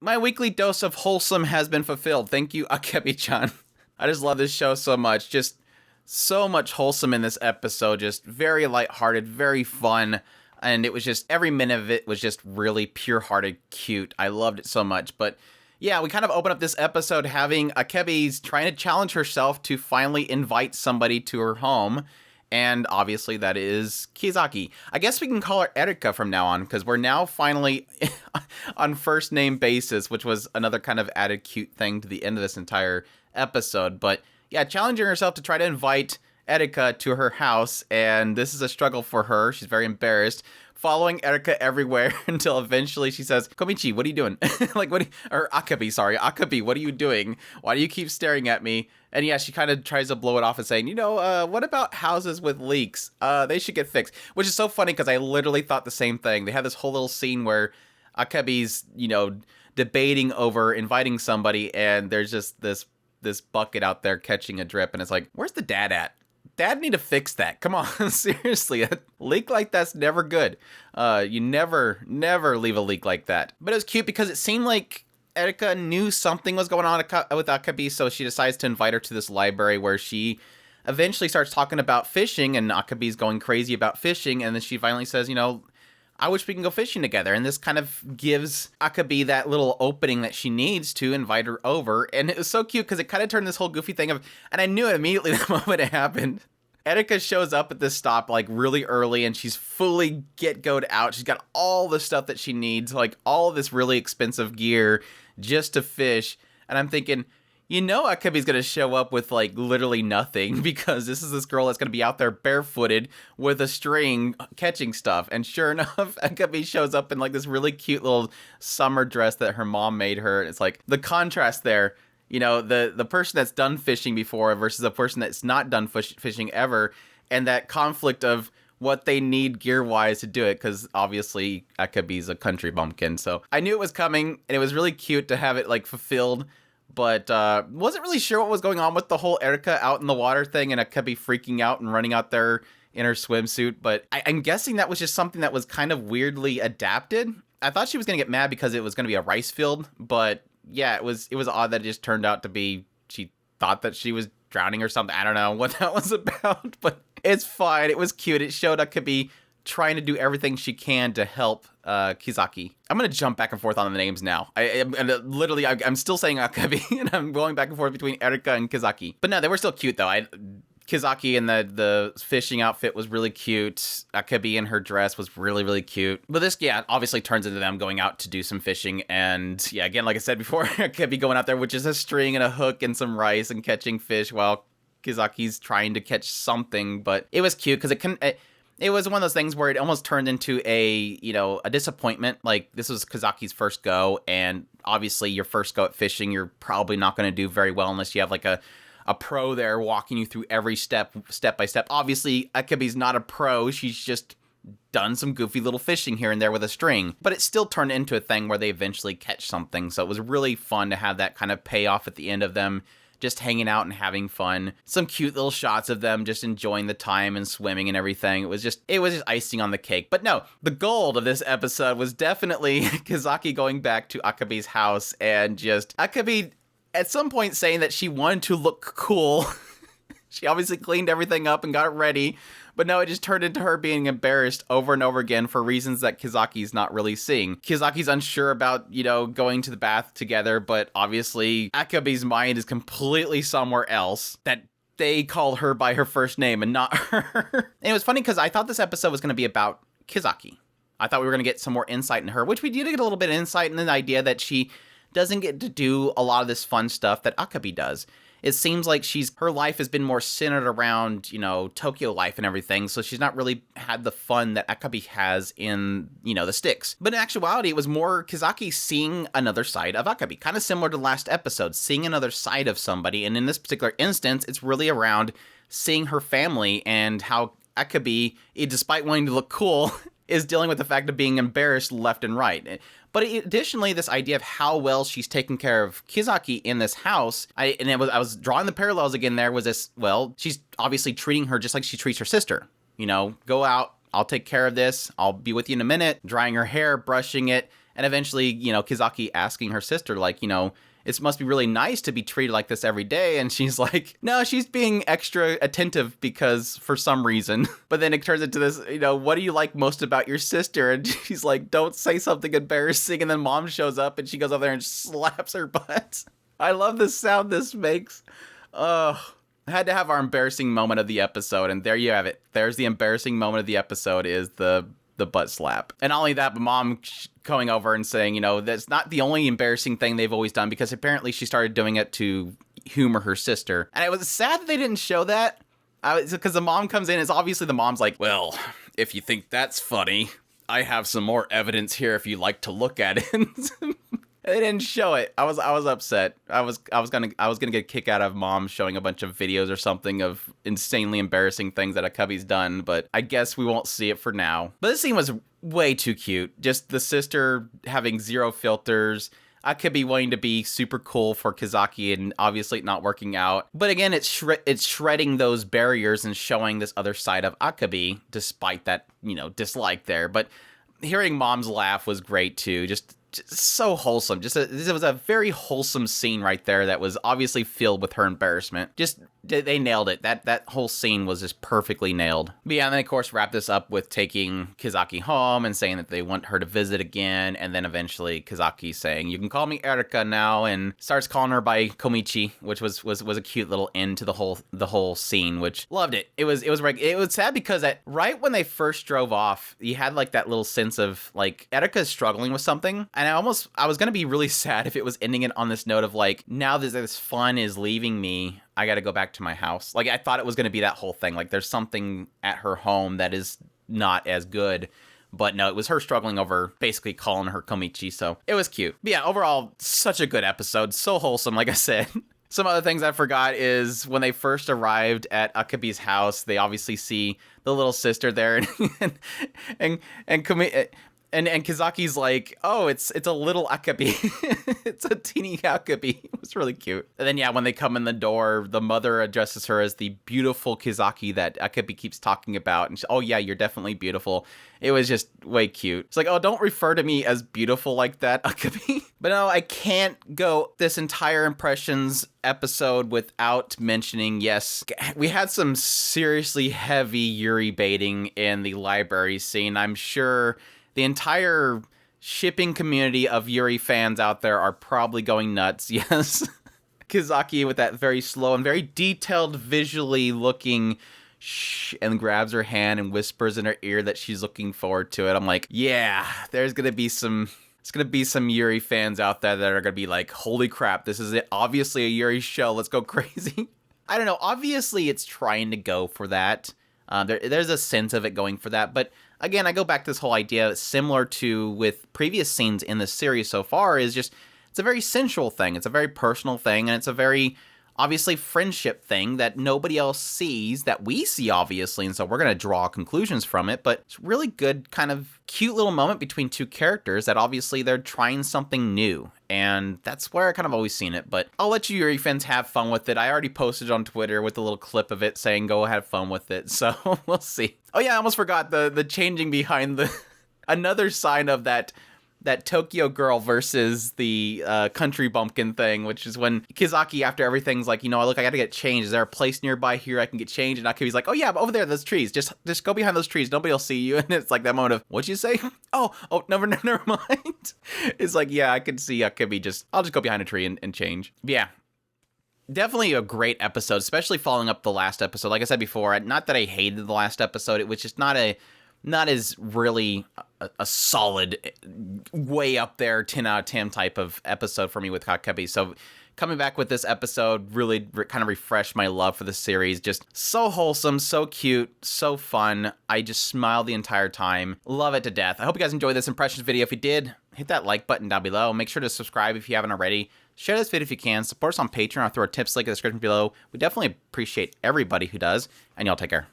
My weekly dose of wholesome has been fulfilled. Thank you, Akebi-chan. I just love this show so much. Just so much wholesome in this episode. Just very lighthearted, very fun. And it was just, every minute of it was just really pure-hearted cute. I loved it so much. But yeah, we kind of open up this episode having Akebi's trying to challenge herself to finally invite somebody to her home. And obviously that is Kizaki. I guess we can call her Erika from now on, because we're now finally on first name basis, which was another kind of added cute thing to the end of this entire episode. But yeah, challenging herself to try to invite Erika to her house, and this is a struggle for her. She's very embarrassed, following Erika everywhere until eventually she says, Komichi, what are you doing? Or Akebi, sorry. Akebi, what are you doing? Why do you keep staring at me? And yeah, she kind of tries to blow it off and saying, what about houses with leaks? They should get fixed. Which is so funny because I literally thought the same thing. They had this whole little scene where Akebi's, debating over inviting somebody, and there's just this bucket out there catching a drip, and it's like, where's the dad at? Dad need to fix that. Come on, seriously. A leak like that's never good. You never leave a leak like that. But it was cute because it seemed like Erika knew something was going on with Akebi, so she decides to invite her to this library where she eventually starts talking about fishing, and Akebi's going crazy about fishing, and then she finally says, I wish we can go fishing together. And this kind of gives Akebi that little opening that she needs to invite her over. And it was so cute because it kind of turned this whole goofy thing of, and I knew it immediately the moment it happened. Erika shows up at this stop like really early, and she's fully get-goed out. She's got all the stuff that she needs, like all this really expensive gear just to fish. And I'm thinking, Akebi's going to show up with like literally nothing, because this is this girl that's going to be out there barefooted with a string catching stuff. And sure enough, Akebi shows up in like this really cute little summer dress that her mom made her. It's like the contrast there, the person that's done fishing before versus a person that's not done fishing ever. And that conflict of what they need gear-wise to do it, because obviously Akebi's a country bumpkin. So I knew it was coming, and it was really cute to have it like fulfilled. But wasn't really sure what was going on with the whole Erika out in the water thing and Akebi freaking out and running out there in her swimsuit. But I'm guessing that was just something that was kind of weirdly adapted. I thought she was going to get mad because it was going to be a rice field. But yeah, it was odd that it just turned out to be, she thought that she was drowning or something. I don't know what that was about, but it's fine. It was cute. It showed Akebi trying to do everything she can to help Kizaki. I'm going to jump back and forth on the names now. I'm still saying Akebi, and I'm going back and forth between Erika and Kizaki. But no, they were still cute, though. Kizaki in the fishing outfit was really cute. Akebi in her dress was really, really cute. But this, obviously turns into them going out to do some fishing. And yeah, again, like I said before, Akebi going out there with just a string and a hook and some rice and catching fish while Kizaki's trying to catch something. But it was cute because it was one of those things where it almost turned into a disappointment. Like, this was Kizaki's first go, and obviously your first go at fishing, you're probably not going to do very well unless you have like a pro there walking you through every step by step. Obviously, Akebi's not a pro. She's just done some goofy little fishing here and there with a string. But it still turned into a thing where they eventually catch something. So it was really fun to have that kind of payoff at the end of them just hanging out and having fun. Some cute little shots of them just enjoying the time and swimming and everything. It was just icing on the cake. But no, the gold of this episode was definitely Kizaki going back to Akebi's house and just Akebi at some point saying that she wanted to look cool. She obviously cleaned everything up and got it ready. But no, it just turned into her being embarrassed over and over again for reasons that Kizaki's not really seeing. Kizaki's unsure about, going to the bath together, but obviously Akebi's mind is completely somewhere else, that they call her by her first name and not her. And it was funny because I thought this episode was going to be about Kizaki. I thought we were going to get some more insight in her, which we did get a little bit of insight in the idea that she doesn't get to do a lot of this fun stuff that Akebi does. It seems like her life has been more centered around, Tokyo life and everything, so she's not really had the fun that Akebi has in, the sticks. But in actuality, it was more Kizaki seeing another side of Akebi, kind of similar to last episode, seeing another side of somebody, and in this particular instance, it's really around seeing her family and how Akebi, despite wanting to look cool, is dealing with the fact of being embarrassed left and right. But additionally, this idea of how well she's taking care of Kizaki in this house, I was drawing the parallels again there, was this, well, she's obviously treating her just like she treats her sister. Go out, I'll take care of this, I'll be with you in a minute, drying her hair, brushing it, And eventually, Kizaki asking her sister, like, it must be really nice to be treated like this every day. And she's like, no, she's being extra attentive because for some reason. But then it turns into this, what do you like most about your sister? And she's like, don't say something embarrassing. And then mom shows up and she goes over there and slaps her butt. I love the sound this makes. Oh, I had to have our embarrassing moment of the episode. And there you have it. There's the embarrassing moment of the episode, is the butt slap. And not only that, but mom going over and saying, that's not the only embarrassing thing they've always done, because apparently she started doing it to humor her sister. And it was sad that they didn't show that, because the mom comes in, it's obviously the mom's like, well, if you think that's funny, I have some more evidence here if you'd like to look at it. They didn't show it. I was upset. I was gonna get a kick out of mom showing a bunch of videos or something of insanely embarrassing things that Akebi's done, but I guess we won't see it for now. But this scene was way too cute. Just the sister having zero filters, Akebi wanting to be super cool for Kizaki and obviously not working out. But again, it's shredding those barriers and showing this other side of Akebi, despite that, dislike there. But hearing mom's laugh was great too. Just so wholesome. It was a very wholesome scene right there that was obviously filled with her embarrassment. Just, they nailed it. That whole scene was just perfectly nailed. But yeah, and then of course wrap this up with taking Kizaki home and saying that they want her to visit again, and then eventually Kizaki saying, you can call me Erika now, and starts calling her by Komichi, which was a cute little end to the whole scene, which loved it. It was sad because right when they first drove off, you had like that little sense of like Erika's struggling with something. And I was going to be really sad if it was ending it on this note of like, now that this fun is leaving me, I got to go back to my house. Like, I thought it was going to be that whole thing. Like, there's something at her home that is not as good. But no, it was her struggling over basically calling her Komichi. So it was cute. But yeah, overall, such a good episode. So wholesome, like I said. Some other things I forgot is when they first arrived at Akebi's house, they obviously see the little sister there, and Kizaki's like, oh, it's a little Akebi. It's a teeny Akebi. It was really cute. And then, yeah, when they come in the door, the mother addresses her as the beautiful Kizaki that Akebi keeps talking about. And oh, yeah, you're definitely beautiful. It was just way cute. It's like, oh, don't refer to me as beautiful like that, Akebi. But no, I can't go this entire Impressions episode without mentioning, yes, we had some seriously heavy Yuri baiting in the library scene. I'm sure the entire shipping community of Yuri fans out there are probably going nuts. Yes. Kizaki with that very slow and very detailed, visually looking shh, and grabs her hand and whispers in her ear that she's looking forward to it. I'm like, yeah, there's going to be some Yuri fans out there that are going to be like, holy crap, this is it. Obviously a Yuri show. Let's go crazy. I don't know. Obviously it's trying to go for that. There's a sense of it going for that, but again, I go back to this whole idea, similar to with previous scenes in the series so far, is just, it's a very sensual thing. It's a very personal thing, and it's a very, obviously, friendship thing that nobody else sees, that we see, obviously, and so we're going to draw conclusions from it, but it's really good, kind of cute little moment between two characters that obviously they're trying something new, and that's where I kind of always seen it. But I'll let you Yuri fans have fun with it. I already posted on Twitter with a little clip of it saying go have fun with it, so we'll see. Oh yeah, I almost forgot the changing behind the another sign of that Tokyo Girl versus the country bumpkin thing, which is when Kizaki, after everything's like, look, I gotta get changed. Is there a place nearby here I can get changed? And Akebi's like, oh yeah, but over there, those trees. Just go behind those trees. Nobody will see you. And it's like that moment of, what'd you say? Oh, never mind. It's like, yeah, I could see Akebi I'll just go behind a tree and change. But yeah. Definitely a great episode, especially following up the last episode. Like I said before, not that I hated the last episode. It was just not as really a solid, way up there, 10 out of 10 type of episode for me with Akebi. So coming back with this episode really kind of refreshed my love for the series. Just so wholesome, so cute, so fun. I just smiled the entire time. Love it to death. I hope you guys enjoyed this Impressions video. If you did, hit that like button down below. Make sure to subscribe if you haven't already. Share this video if you can. Support us on Patreon or through our tips link in the description below. We definitely appreciate everybody who does. And y'all take care.